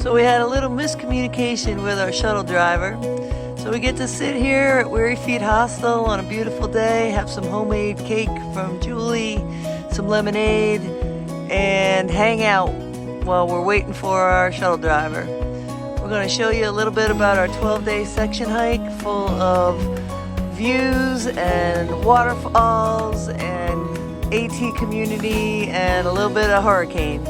So we had a little miscommunication with our shuttle driver. So we get to sit here at Weary Feet Hostel on a beautiful day, have some homemade cake from Julie, some lemonade, and hang out while we're waiting for our shuttle driver. We're going to show you a little bit about our 12-day section hike full of views and waterfalls and AT community and a little bit of hurricane.